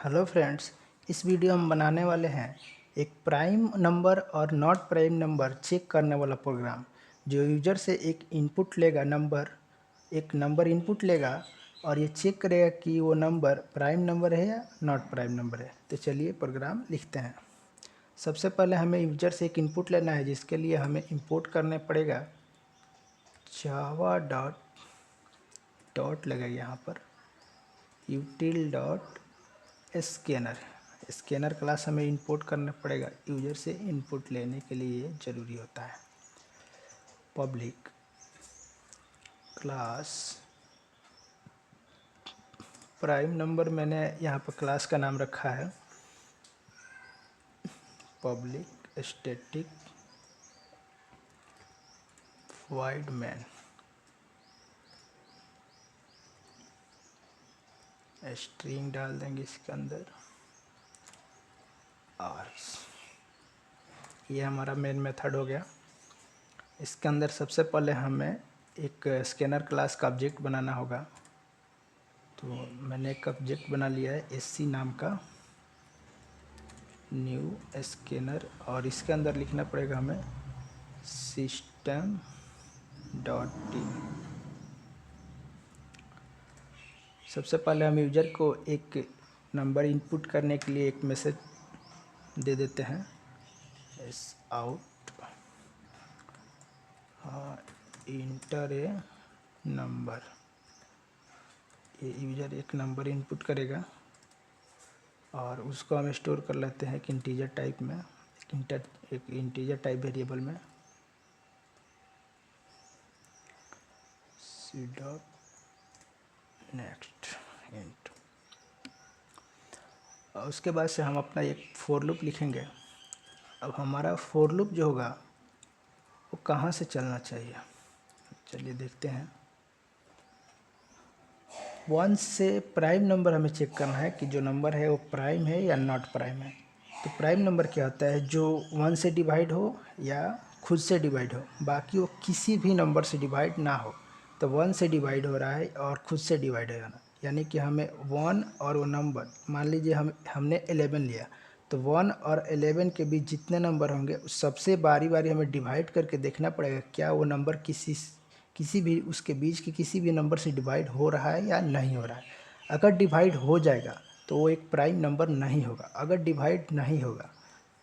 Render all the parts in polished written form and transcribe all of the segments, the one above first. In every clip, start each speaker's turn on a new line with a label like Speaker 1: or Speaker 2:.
Speaker 1: Hello friends, इस video हम बनाने वाले हैं एक प्राइम नंबर और नॉट प्राइम नंबर चेक करने वाला प्रोग्राम। जो यूज़र से एक नंबर इनपुट लेगा और ये चेक करेगा कि वो नंबर प्राइम नंबर है या नॉट प्राइम नंबर है। तो चलिए प्रोग्राम लिखते हैं। सबसे पहले हमें यूज़र से एक इनपुट लेना है, जिसके लिए हमें इंपोर्ट करने पड़ेगा जावा डॉट लगेगा यहाँ पर util डॉट स्कैनर क्लास हमें इंपोर्ट करना पड़ेगा। यूज़र से इनपुट लेने के लिए ये ज़रूरी होता है। पब्लिक क्लास प्राइम नंबर, मैंने यहाँ पर क्लास का नाम रखा है public static wide man. String डाल देंगे इसके अंदर आर्स। ये हमारा मेन मेथड हो गया। इसके अंदर सबसे पहले हमें एक स्कैनर क्लास का ऑब्जेक्ट बनाना होगा। तो मैंने एक ऑब्जेक्ट बना लिया है SC नाम का, न्यू स्कैनर, और इसके अंदर लिखना पड़ेगा हमें सिस्टम डॉट इन। सबसे पहले हम यूज़र को एक नंबर इनपुट करने के लिए एक मैसेज दे देते हैं एस आउट इंटर ए नंबर। ये यूज़र एक नंबर इनपुट करेगा और उसको हम स्टोर कर लेते हैं एक इंटीजर टाइप में, एक इंटीजर टाइप वेरिएबल में। C dot next int. और उसके बाद से हम अपना एक फॉर लूप लिखेंगे। अब हमारा फॉर लूप जो होगा वो कहाँ से चलना चाहिए, चलिए देखते हैं। 1 से प्राइम नंबर हमें चेक करना है कि जो नंबर है वो प्राइम है या नॉट प्राइम है। तो प्राइम नंबर क्या होता है, जो 1 से डिवाइड हो या खुद से डिवाइड हो, बाकी वो किसी भी नंबर से डिवाइड ना हो। तो 1 से डिवाइड हो रहा है और खुद से डिवाइड हो जाना, यानी कि हमें 1 और वो नंबर, मान लीजिए हमने 11 लिया, तो 1 और 11 के बीच जितने नंबर होंगे उस सबसे बारी बारी हमें डिवाइड करके देखना पड़ेगा क्या वो नंबर किसी भी उसके बीच के किसी भी नंबर से डिवाइड हो रहा है या नहीं हो रहा है। अगर डिवाइड हो जाएगा तो वो एक प्राइम नंबर नहीं होगा, अगर डिवाइड नहीं होगा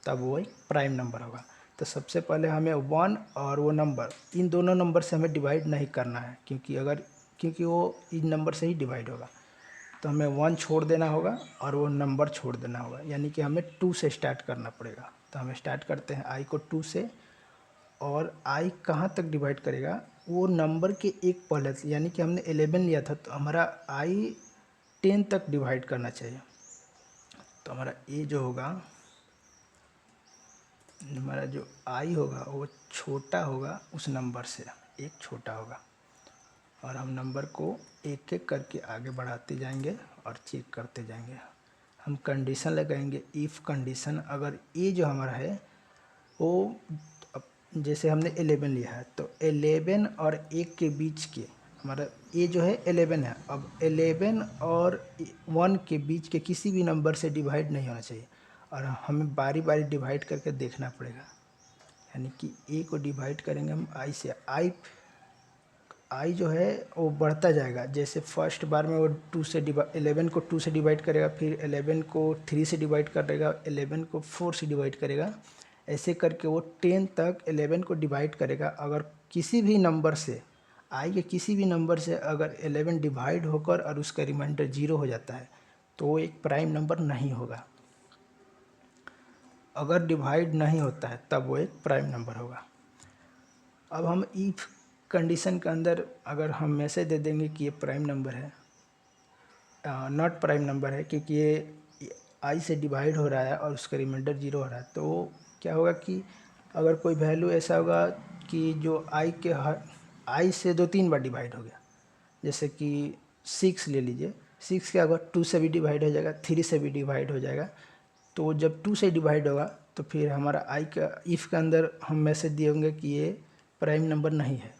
Speaker 1: तब वो एक प्राइम नंबर होगा। तो सबसे पहले हमें 1 और वो नंबर, इन दोनों नंबर से हमें डिवाइड नहीं करना है, क्योंकि वो इन नंबर से ही डिवाइड होगा। तो हमें 1 छोड़ देना होगा और वो नंबर छोड़ देना होगा, यानी कि हमें 2 से स्टार्ट करना पड़ेगा। तो हमें स्टार्ट करते हैं i को 2 से, और i कहाँ तक डिवाइड करेगा, वो नंबर के एक पहले, यानी कि हमने 11 लिया था तो हमारा i 10 तक डिवाइड करना चाहिए। तो हमारा a जो होगा, हमारा जो i होगा वो छोटा होगा उस नंबर से, एक छोटा होगा। और हम नंबर को एक एक करके आगे बढ़ाते जाएंगे और चेक करते जाएंगे। हम कंडीशन लगाएंगे, इफ़ कंडीशन, अगर a जो हमारा है वो, जैसे हमने 11 लिया है तो 11 और 1 के बीच के, हमारा a जो है 11 है, अब 11 और 1 के बीच के किसी भी नंबर से डिवाइड नहीं होना चाहिए, और हमें बारी बारी डिवाइड करके देखना पड़ेगा। यानी कि a को डिवाइड करेंगे हम i से, i जो है वो बढ़ता जाएगा। जैसे फर्स्ट बार में वो 11 को 2 से डिवाइड करेगा, फिर 11 को 3 से डिवाइड करेगा, 11 को 4 से डिवाइड करेगा, ऐसे करके वो 10 तक 11 को डिवाइड करेगा। अगर किसी भी नंबर से, i के किसी भी नंबर से अगर 11 डिवाइड होकर और उसका रिमाइंडर 0 हो जाता है तो वो एक प्राइम नंबर नहीं होगा। अगर डिवाइड नहीं होता है तब वो एक प्राइम नंबर होगा। अब हम इफ़ कंडीशन के अंदर अगर हम मैसेज दे देंगे कि ये प्राइम नंबर है, नॉट प्राइम नंबर है, क्योंकि ये i से डिवाइड हो रहा है और उसका रिमाइंडर 0 हो रहा है, तो क्या होगा कि अगर कोई वैल्यू ऐसा होगा कि जो i से 2-3 बार डिवाइड हो गया, जैसे कि 6 ले लीजिए, 6 क्या होगा, 2 से भी डिवाइड हो जाएगा, 3 से भी डिवाइड हो जाएगा। तो जब 2 से डिवाइड होगा तो फिर हमारा i का इफ़ के अंदर हम मैसेज दिए होंगे कि ये प्राइम नंबर नहीं है,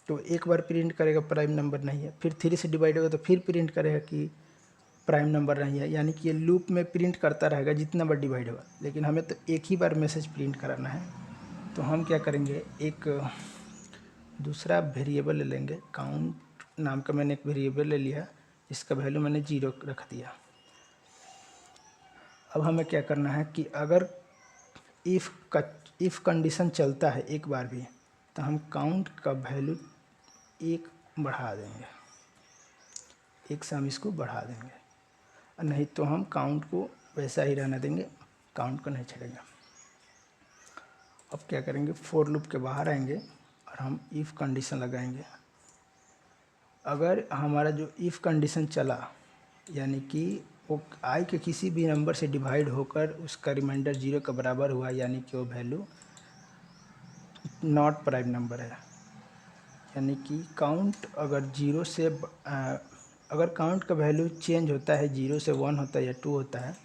Speaker 1: तो एक बार प्रिंट करेगा प्राइम नंबर नहीं है। फिर 3 से डिवाइड होगा तो फिर प्रिंट करेगा कि प्राइम नंबर नहीं है, यानी कि ये लूप में प्रिंट करता रहेगा जितना बार डिवाइड होगा, लेकिन हमें तो एक ही बार मैसेज प्रिंट कराना है। तो हम क्या करेंगे, एक दूसरा वेरिएबल ले लेंगे, काउंट नाम का मैंने एक वेरिएबल ले लिया, इसका वैल्यू मैंने 0 रख दिया। अब हमें क्या करना है कि अगर इफ़ कंडीशन चलता है एक बार भी, तो हम काउंट का वैल्यू 1 बढ़ा देंगे, 1 से हम इसको बढ़ा देंगे, और नहीं तो हम काउंट को वैसा ही रहने देंगे, काउंट को नहीं छेड़ेंगे। अब क्या करेंगे, फोर लूप के बाहर आएंगे और हम इफ़ कंडीशन लगाएंगे। अगर हमारा जो इफ़ कंडीशन चला, यानी कि वो आई के किसी भी नंबर से डिवाइड होकर उसका रिमाइंडर 0 के बराबर हुआ, यानी कि वो वैल्यू नॉट प्राइम नंबर है। यानी कि काउंट अगर 0 से अगर काउंट का वैल्यू चेंज होता है, 0 से 1 होता है या 2 होता है,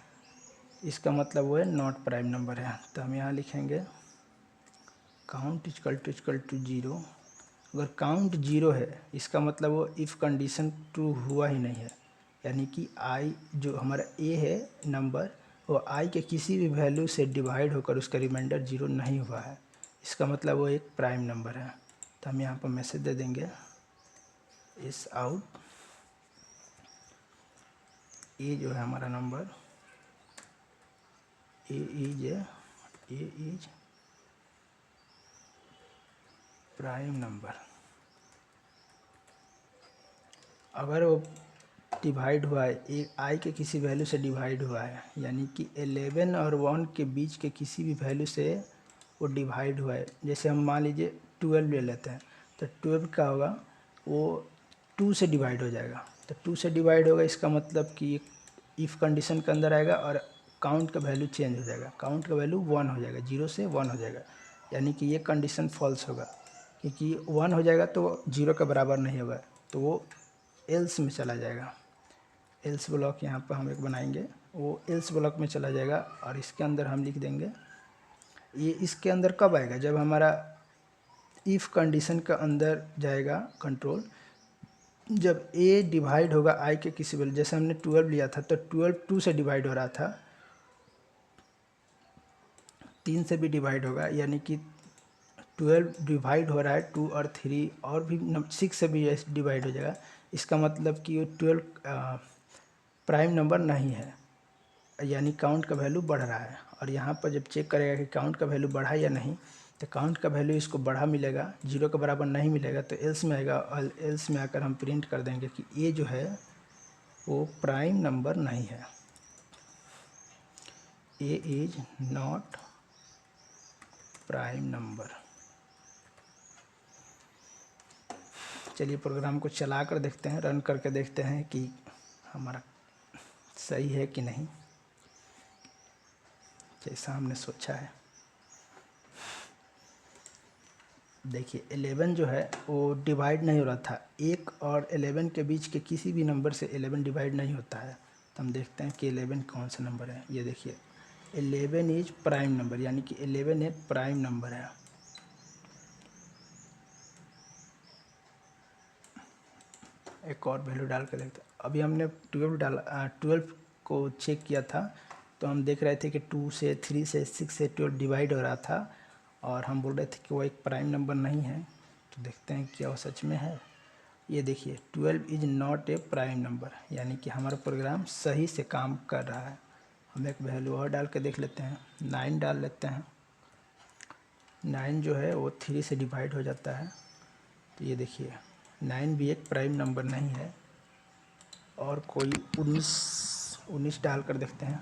Speaker 1: इसका मतलब वो है नॉट प्राइम नंबर है। तो हम यहाँ लिखेंगे काउंट इक्वल टू 0। अगर काउंट 0 है, इसका मतलब वो इफ़ कंडीशन ट्रू हुआ ही नहीं है, यानी कि आई जो हमारा ए है नंबर, वो आई के किसी भी वैल्यू से डिवाइड होकर उसका रिमाइंडर 0 नहीं हुआ है, इसका मतलब वो एक प्राइम नंबर है। तो हम यहाँ पर मैसेज दे देंगे इस आउट ए जो है हमारा number, A is prime number. अगर वो डिवाइड हुआ है, एक आई के किसी वैल्यू से डिवाइड हुआ है, यानी कि 11 और 1 के बीच के किसी भी वैल्यू से वो डिवाइड हुआ है, जैसे हम मान लीजिए 12 ले लेते हैं, तो 12 का होगा वो 2 से डिवाइड हो जाएगा। तो 2 से डिवाइड होगा, इसका मतलब कि इफ़ कंडीशन के अंदर आएगा और काउंट का वैल्यू चेंज हो जाएगा, काउंट का वैल्यू 1 हो जाएगा, 0 से 1 हो जाएगा, यानी कि ये कंडीशन फॉल्स होगा, क्योंकि 1 हो जाएगा तो 0 के बराबर नहीं होगा, तो वो एल्स में चला जाएगा। एल्स ब्लॉक यहाँ पर हम एक बनाएंगे, वो एल्स ब्लॉक में चला जाएगा, और इसके अंदर हम लिख देंगे, ये इसके अंदर कब आएगा, जब हमारा इफ़ कंडीशन का अंदर जाएगा कंट्रोल, जब ए डिवाइड होगा आई के किसी वैल्यू, जैसे हमने 12 लिया था तो 12 2 से डिवाइड हो रहा था, 3 से भी डिवाइड होगा, यानी कि 12 डिवाइड हो रहा है 2 और 3 और भी 6 से भी डिवाइड हो जाएगा, इसका मतलब कि वो 12 प्राइम नंबर नहीं है, यानी काउंट का वैल्यू बढ़ रहा है। और यहाँ पर जब चेक करेगा कि काउंट का वैल्यू बढ़ा या नहीं, तो काउंट का वैल्यू इसको बढ़ा मिलेगा, 0 के बराबर नहीं मिलेगा, तो एल्स में आएगा, और एल्स में आकर हम प्रिंट कर देंगे कि ये जो है वो प्राइम नंबर नहीं है, ए इज नॉट प्राइम नंबर। चलिए प्रोग्राम को चला कर देखते हैं, रन करके देखते हैं कि हमारा सही है कि नहीं, जैसा हमने सोचा है। देखिए 11 जो है वो डिवाइड नहीं हो रहा था, 1 और 11 के बीच के किसी भी नंबर से 11 डिवाइड नहीं होता है। तो हम देखते हैं कि 11 कौन सा नंबर है। ये देखिए 11 इज प्राइम नंबर, यानी कि 11 एक प्राइम नंबर है। एक और वैल्यू डाल के देखते हैं। अभी हमने 12 को चेक किया था, तो हम देख रहे थे कि 2 से 3 से 6 से 12 डिवाइड हो रहा था, और हम बोल रहे थे कि वो एक प्राइम नंबर नहीं है। तो देखते हैं क्या वो सच में है। ये देखिए 12 is not a prime number, यानी कि हमारा प्रोग्राम सही से काम कर रहा है। हम एक वैल्यू और डाल के देख लेते हैं, 9 डाल लेते हैं। 9 जो है वो 3 से डिवाइड हो जाता है, तो ये देखिए 9 भी एक प्राइम नंबर नहीं है। और कोई 19 डाल कर देखते हैं।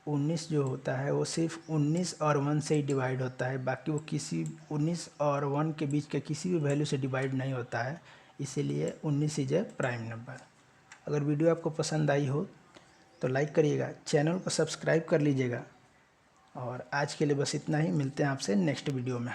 Speaker 1: 19 जो होता है वो सिर्फ 19 और 1 से ही डिवाइड होता है, बाकी वो किसी 19 और 1 के बीच के किसी भी वैल्यू से डिवाइड नहीं होता है, इसीलिए 19 इज ए प्राइम नंबर। अगर वीडियो आपको पसंद आई हो तो लाइक करिएगा, चैनल को सब्सक्राइब कर लीजिएगा, और आज के लिए बस इतना ही। मिलते हैं आपसे नेक्स्ट वीडियो में।